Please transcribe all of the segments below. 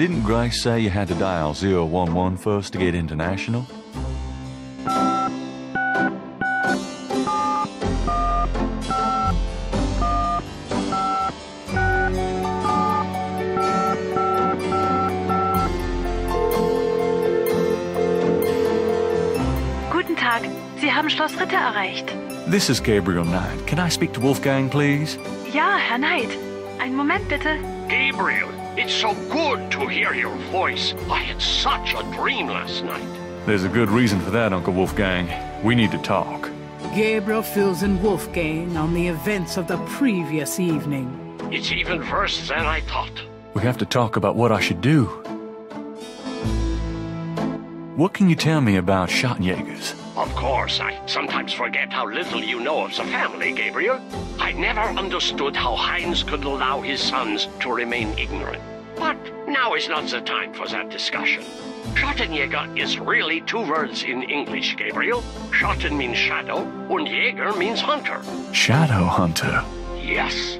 Didn't Grace say you had to dial 011 first to get international? Guten Tag, Sie haben Schloss Ritter erreicht. This is Gabriel Knight. Can I speak to Wolfgang, please? Ja, Herr Knight. Einen Moment bitte. Gabriel, it's so good to hear your voice. I had such a dream last night. There's a good reason for that, Uncle Wolfgang. We need to talk. Gabriel fills in Wolfgang on the events of the previous evening. It's even worse than I thought. We have to talk about what I should do. What can you tell me about Schottenjägers? Of course, I sometimes forget how little you know of the family, Gabriel. I never understood how Heinz could allow his sons to remain ignorant. But now is not the time for that discussion. Schottenjäger is really two words in English, Gabriel. Schotten means shadow, and Jäger means hunter. Shadow hunter? Yes,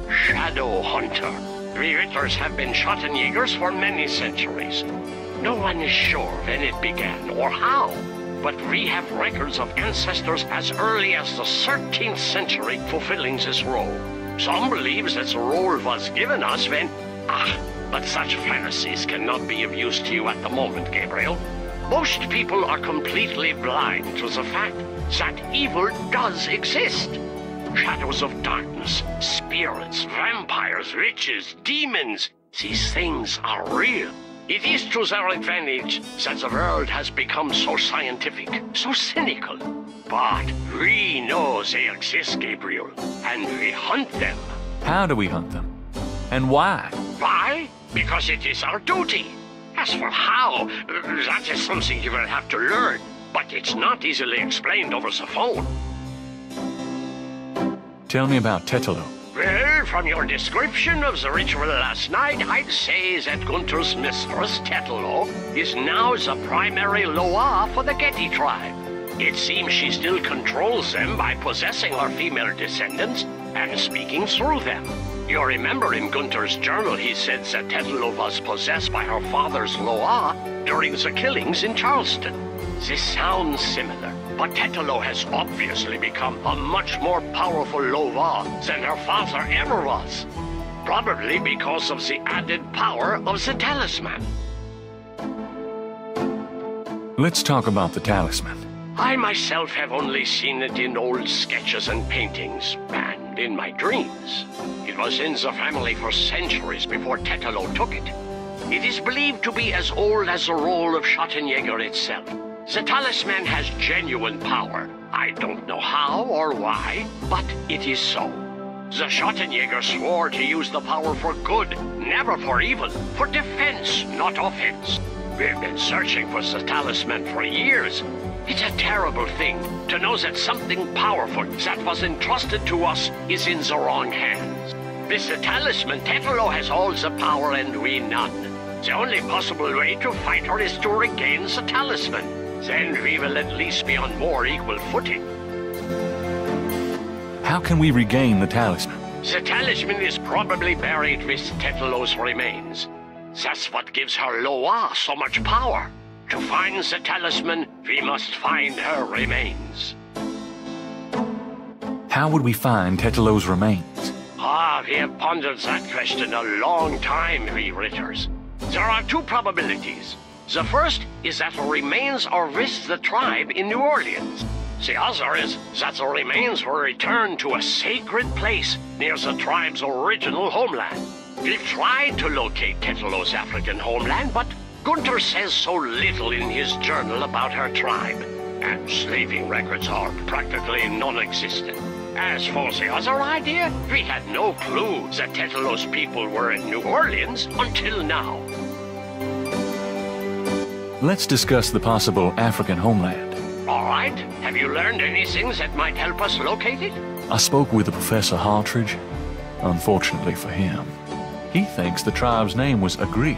shadow hunter. We Ritters have been Schottenjägers for many centuries. No one is sure when it began or how, but we have records of ancestors as early as the 13th century fulfilling this role. Some believe that the role was given us when... but such fantasies cannot be of use to you at the moment, Gabriel. Most people are completely blind to the fact that evil does exist. Shadows of darkness, spirits, vampires, witches, demons, these things are real. It is to their advantage that the world has become so scientific, so cynical. But we know they exist, Gabriel, and we hunt them. How do we hunt them? And why? Why? Because it is our duty. As for how, that is something you will have to learn. But it's not easily explained over the phone. Tell me about Tetelo. Well, from your description of the ritual last night, I'd say that Gunther's mistress, Tetelo, is now the primary Loa for the Getty tribe. It seems she still controls them by possessing her female descendants and speaking through them. You remember in Gunther's journal he said that Tetelo was possessed by her father's Loa during the killings in Charleston. This sounds similar, but Tetelo has obviously become a much more powerful Loa than her father ever was. Probably because of the added power of the talisman. Let's talk about the talisman. I myself have only seen it in old sketches and paintings, and in my dreams. It was in the family for centuries before Tetelo took it. It is believed to be as old as the role of Schottenjäger itself. The talisman has genuine power. I don't know how or why, but it is so. The Schottenjäger swore to use the power for good, never for evil, for defense, not offense. We've been searching for the talisman for years. It's a terrible thing to know that something powerful that was entrusted to us is in the wrong hands. With the talisman, Tetelo has all the power and we none. The only possible way to fight her is to regain the talisman. Then we will at least be on more equal footing. How can we regain the talisman? The talisman is probably buried with Tetelo's remains. That's what gives her Loa so much power. To find the talisman, we must find her remains. How would we find Tetelo's remains? We have pondered that question a long time, we Ritters. There are two probabilities. The first is that the remains are with the tribe in New Orleans. The other is that the remains were returned to a sacred place near the tribe's original homeland. We've tried to locate Tetelo's African homeland, but Gunther says so little in his journal about her tribe, and slaving records are practically non-existent. As for the other idea, we had no clue that Tetelo's people were in New Orleans until now. Let's discuss the possible African homeland. All right. Have you learned anything that might help us locate it? I spoke with Professor Hartridge. Unfortunately for him, he thinks the tribe's name was Agri,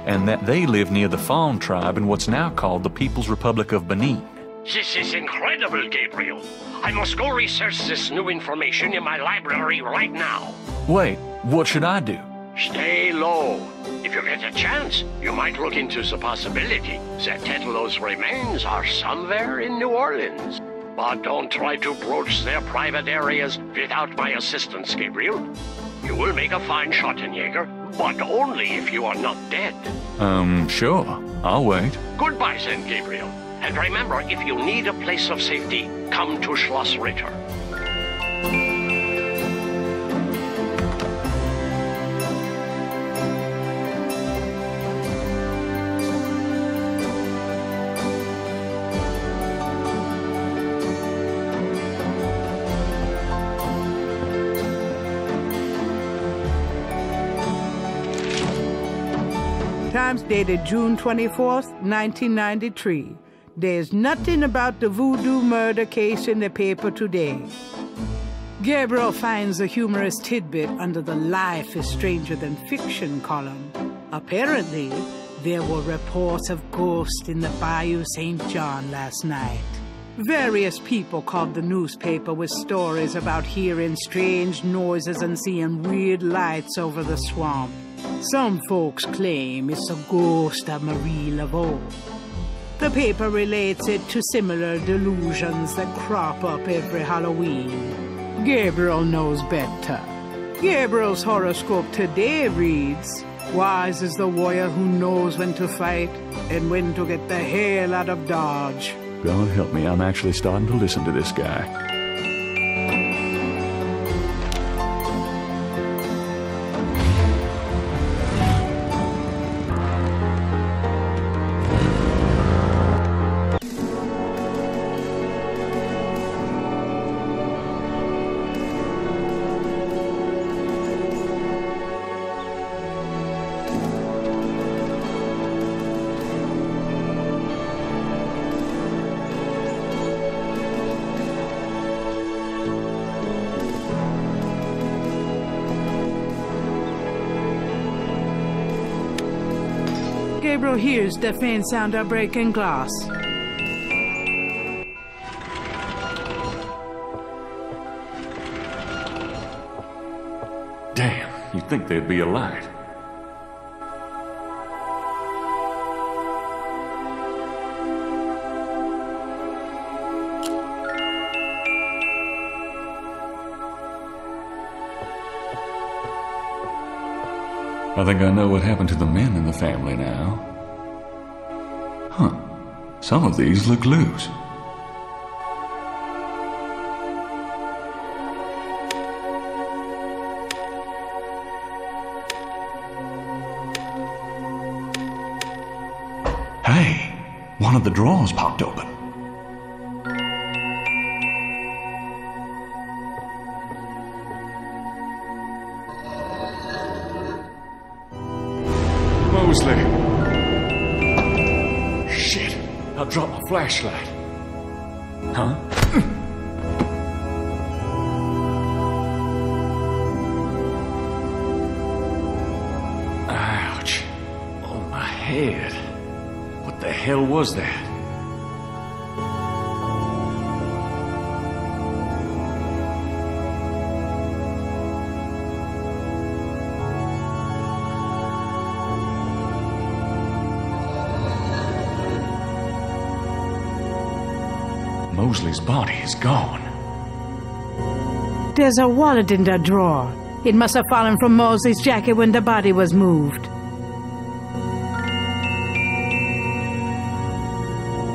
and that they live near the Fawn tribe in what's now called the People's Republic of Benin. This is incredible, Gabriel. I must go research this new information in my library right now. Wait, what should I do? Stay low. If you get a chance, you might look into the possibility that Tetelo's remains are somewhere in New Orleans. But don't try to broach their private areas without my assistance, Gabriel. You will make a fine Schottenjäger, but only if you are not dead. Sure. I'll wait. Goodbye then, Gabriel. And remember, if you need a place of safety, come to Schloss Ritter. Times dated June 24th, 1993. There's nothing about the voodoo murder case in the paper today. Gabriel finds a humorous tidbit under the Life is Stranger Than Fiction column. Apparently, there were reports of ghosts in the Bayou St. John last night. Various people called the newspaper with stories about hearing strange noises and seeing weird lights over the swamp. Some folks claim it's a ghost of Marie Laveau. The paper relates it to similar delusions that crop up every Halloween. Gabriel knows better. Gabriel's horoscope today reads, "Wise is the warrior who knows when to fight and when to get the hell out of Dodge." God help me, I'm actually starting to listen to this guy. Gabriel hears the faint sound of breaking glass. Damn, you'd think there'd be a light. I think I know what happened to the men in the family now. Huh. Some of these look loose. Hey, one of the drawers popped open. Mosley. Shit, I dropped my flashlight. Huh? Ouch. Oh, my head. What the hell was that? Mosley's body is gone. There's a wallet in that drawer. It must have fallen from Mosley's jacket when the body was moved.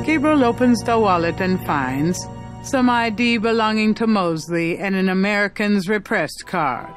Gabriel opens the wallet and finds some ID belonging to Mosley and an American's repressed card.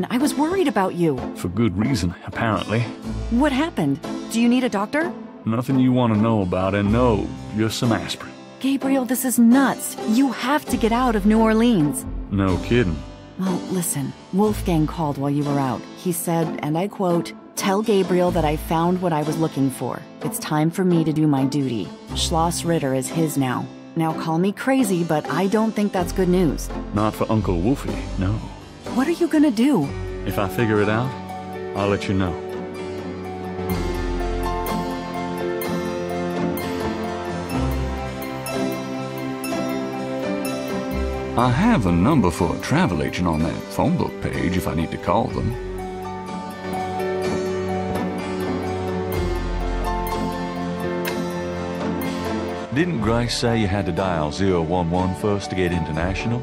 I was worried about you. For good reason, apparently. What happened? Do you need a doctor? Nothing you want to know about, and no, just some aspirin. Gabriel, this is nuts. You have to get out of New Orleans. No kidding. Well, listen, Wolfgang called while you were out. He said, and I quote, "Tell Gabriel that I found what I was looking for. It's time for me to do my duty. Schloss Ritter is his now. Now call me crazy, but I don't think that's good news." Not for Uncle Wolfie, no. What are you gonna do? If I figure it out, I'll let you know. I have a number for a travel agent on that phone book page if I need to call them. Didn't Grace say you had to dial 011 first to get international?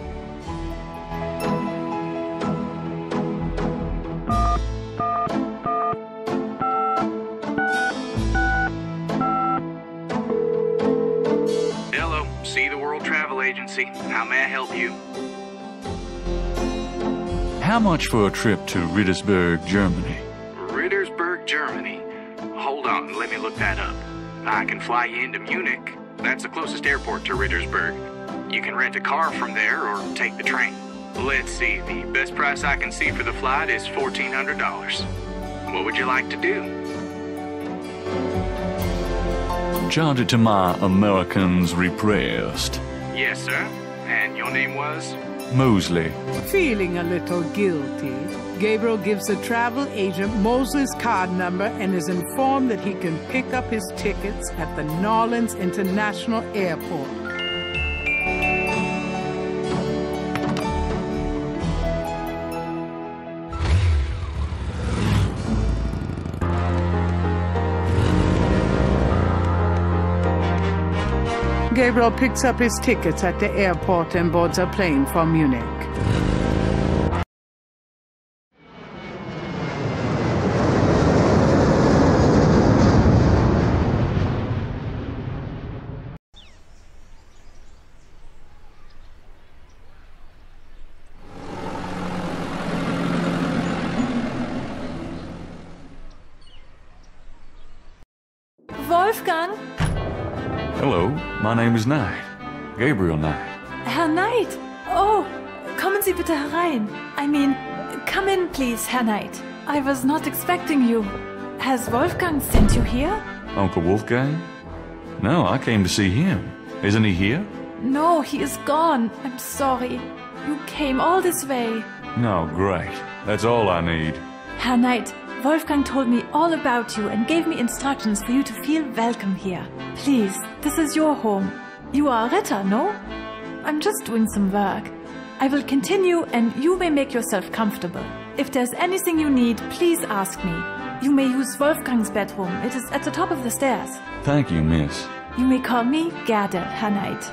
Hello, See the World Travel Agency. How may I help you? How much for a trip to Rittersberg, Germany? Rittersberg, Germany. Hold on, let me look that up. I can fly you into Munich. That's the closest airport to Rittersberg. You can rent a car from there or take the train. Let's see, the best price I can see for the flight is $1,400. What would you like to do? Charge it to my Americans repressed. Yes, sir. And your name was? Mosley. Feeling a little guilty, Gabriel gives the travel agent Mosley's card number and is informed that he can pick up his tickets at the Nolens International Airport. Gabriel picks up his tickets at the airport and boards a plane for Munich. Wolfgang? Hello, my name is Knight. Gabriel Knight. Herr Knight! Oh, kommen Sie bitte herein. I mean, come in, please, Herr Knight. I was not expecting you. Has Wolfgang sent you here? Uncle Wolfgang? No, I came to see him. Isn't he here? No, he is gone. I'm sorry. You came all this way. No, great. That's all I need. Herr Knight, Wolfgang told me all about you and gave me instructions for you to feel welcome here. Please, this is your home. You are a Ritter, no? I'm just doing some work. I will continue and you may make yourself comfortable. If there's anything you need, please ask me. You may use Wolfgang's bedroom. It is at the top of the stairs. Thank you, miss. You may call me Gerda, Herr Knight.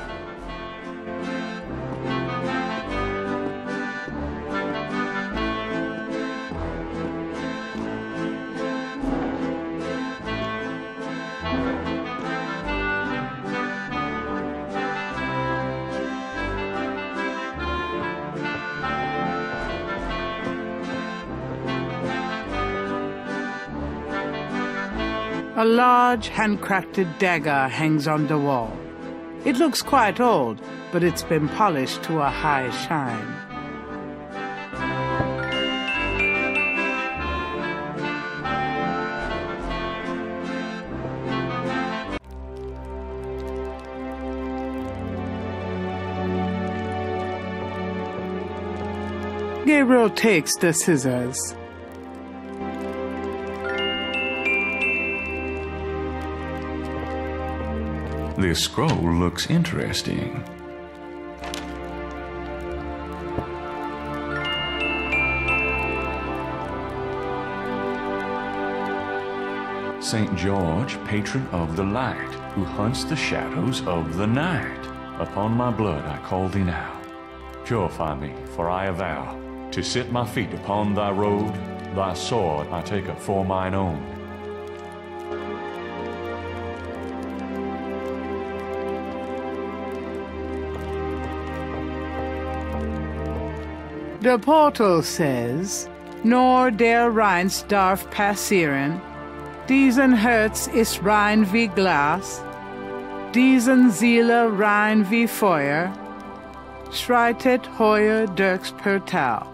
A large, handcrafted dagger hangs on the wall. It looks quite old, but it's been polished to a high shine. Gabriel takes the scissors. This scroll looks interesting. St. George, patron of the light, who hunts the shadows of the night. Upon my blood I call thee now. Purify me, for I avow to set my feet upon thy road. Thy sword I take up for mine own. The portal says, Nor der Rheinst darf passieren, diesen Herz ist rein wie Glas, diesen Seele rein wie Feuer, Schreitet Heuer Dirks per Tau.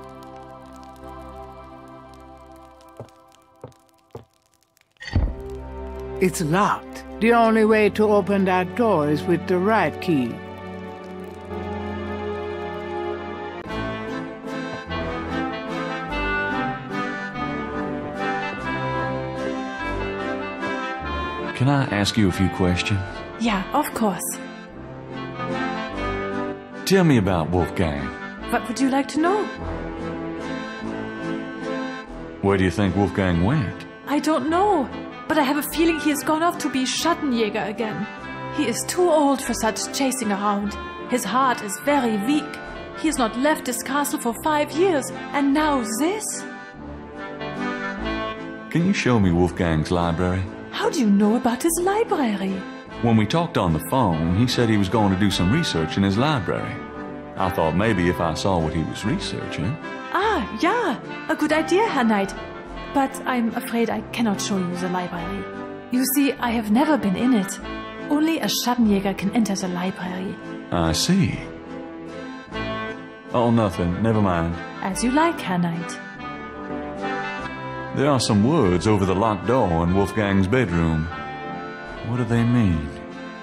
It's locked. The only way to open that door is with the right key. Can I ask you a few questions? Yeah, of course. Tell me about Wolfgang. What would you like to know? Where do you think Wolfgang went? I don't know, but I have a feeling he has gone off to be Schattenjäger again. He is too old for such chasing around. His heart is very weak. He has not left his castle for 5 years, and now this? Can you show me Wolfgang's library? How do you know about his library? When we talked on the phone, he said he was going to do some research in his library. I thought maybe if I saw what he was researching. Ah, yeah, a good idea, Herr Knight. But I'm afraid I cannot show you the library. You see, I have never been in it. Only a Schattenjäger can enter the library. I see. Oh, nothing. Never mind. As you like, Herr Knight. There are some words over the locked door in Wolfgang's bedroom. What do they mean?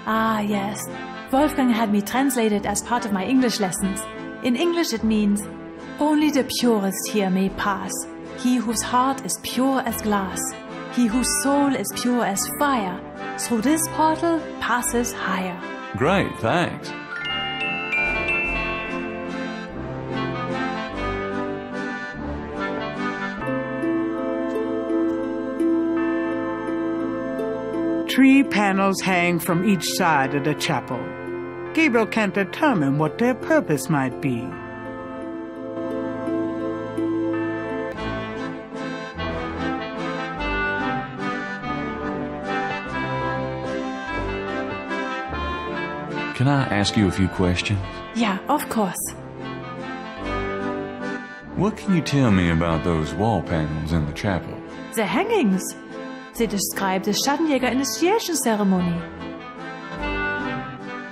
Ah, yes. Wolfgang had me translated as part of my English lessons. In English it means, only the purest here may pass. He whose heart is pure as glass. He whose soul is pure as fire. Through this portal passes higher. Great, thanks. Three panels hang from each side of the chapel. Gabriel can't determine what their purpose might be. Can I ask you a few questions? Yeah, of course. What can you tell me about those wall panels in the chapel? The hangings. They describe the Schattenjäger initiation ceremony.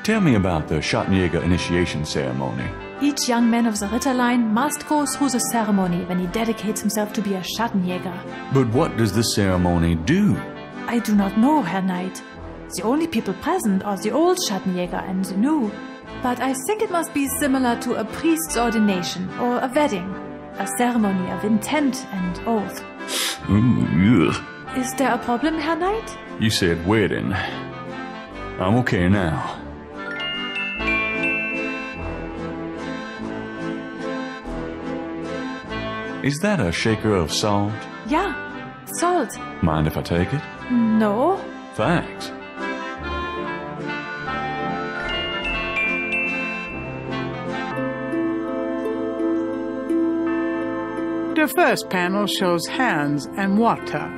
Tell me about the Schattenjäger initiation ceremony. Each young man of the Ritterline must go through the ceremony when he dedicates himself to be a Schattenjäger. But what does this ceremony do? I do not know, Herr Knight. The only people present are the old Schattenjäger and the new. But I think it must be similar to a priest's ordination or a wedding. A ceremony of intent and oath. Ooh, ugh. Is there a problem, Herr Knight? You said wedding. I'm okay now. Is that a shaker of salt? Yeah, salt. Mind if I take it? No. Thanks. The first panel shows hands and water.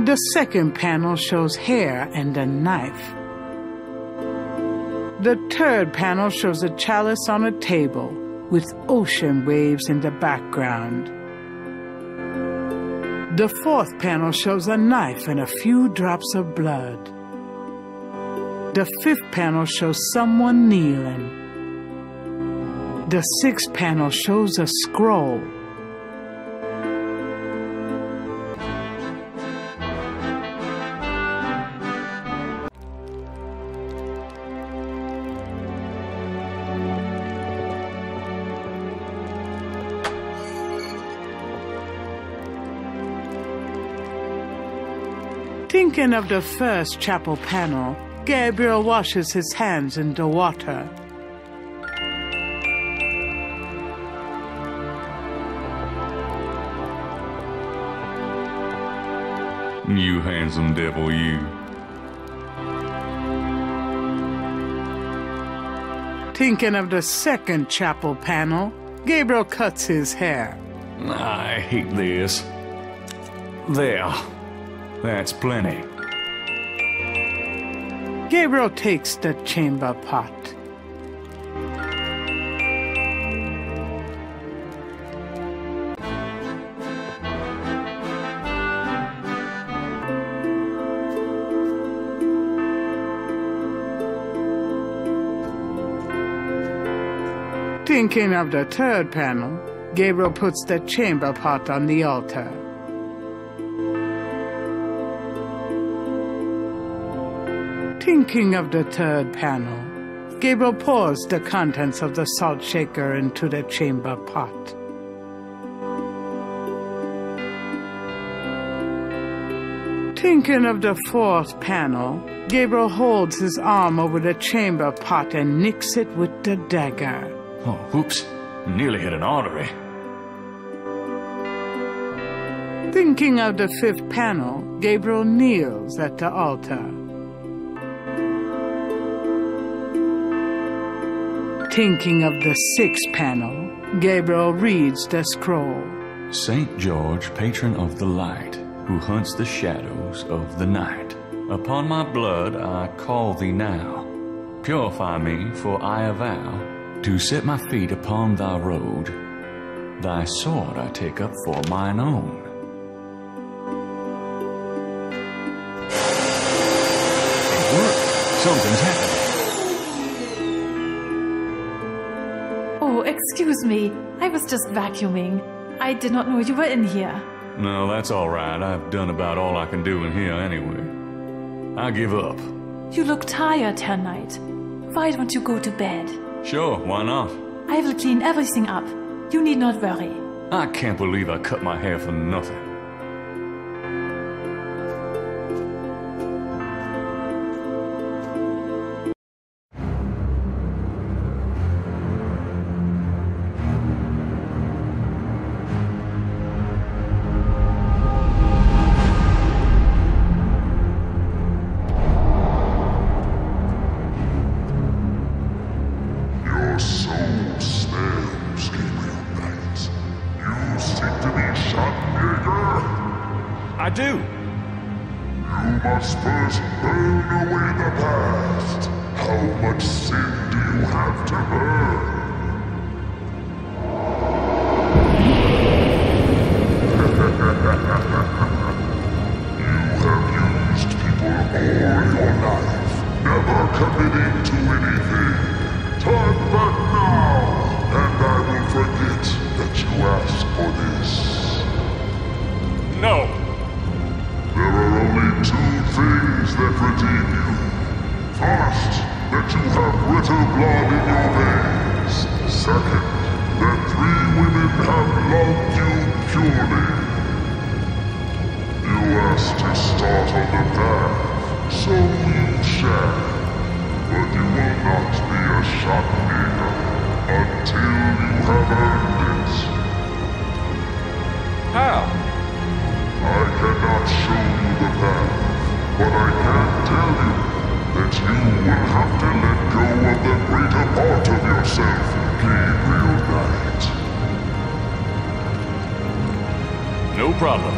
The second panel shows hair and a knife. The third panel shows a chalice on a table with ocean waves in the background. The fourth panel shows a knife and a few drops of blood. The fifth panel shows someone kneeling. The sixth panel shows a scroll. Thinking of the first chapel panel, Gabriel washes his hands in the water. You handsome devil, you. Thinking of the second chapel panel, Gabriel cuts his hair. I hate this. There. That's plenty. Gabriel takes the chamber pot. Thinking of the third panel, Gabriel puts the chamber pot on the altar. Thinking of the third panel, Gabriel pours the contents of the salt shaker into the chamber pot. Thinking of the fourth panel, Gabriel holds his arm over the chamber pot and nicks it with the dagger. Oh, whoops. Nearly hit an artery. Thinking of the fifth panel, Gabriel kneels at the altar. Thinking of the sixth panel, Gabriel reads the scroll. Saint George, patron of the light, who hunts the shadows of the night. Upon my blood I call thee now. Purify me, for I avow to set my feet upon thy road. Thy sword I take up for mine own. It worked. Something's happening. Oh, excuse me. I was just vacuuming. I did not know you were in here. No, that's all right. I've done about all I can do in here anyway. I give up. You look tired, Herr Knight. Why don't you go to bed? Sure, why not? I will clean everything up. You need not worry. I can't believe I cut my hair for nothing. Your soul smells, Gabriel Knight. You seek to be Schattenjäger? I do. You must first burn away the past. How much sin do you have to burn? You have used people all your life, never committing to anything. Turn back now, and I will forget that you asked for this. No. There are only two things that redeem you. First, that you have Ritter blood in your veins. Second, that 3 women have loved you purely. You asked to start on the path, so you shall. But you will not be a Schattenjäger until you have earned it. How? I cannot show you the path, but I can tell you that you will have to let go of the greater part of yourself, Gabriel Knight. No problem.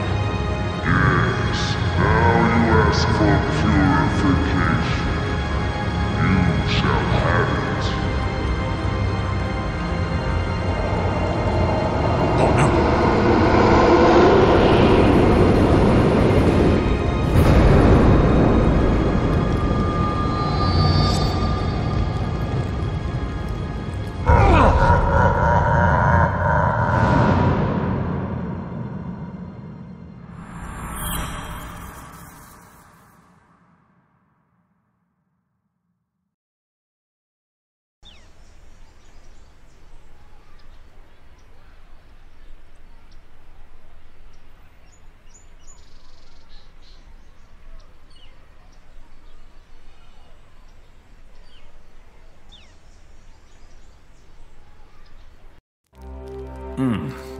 Yes, now you ask for purification. You shall have it. Oh no.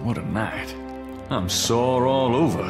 What a night. I'm sore all over.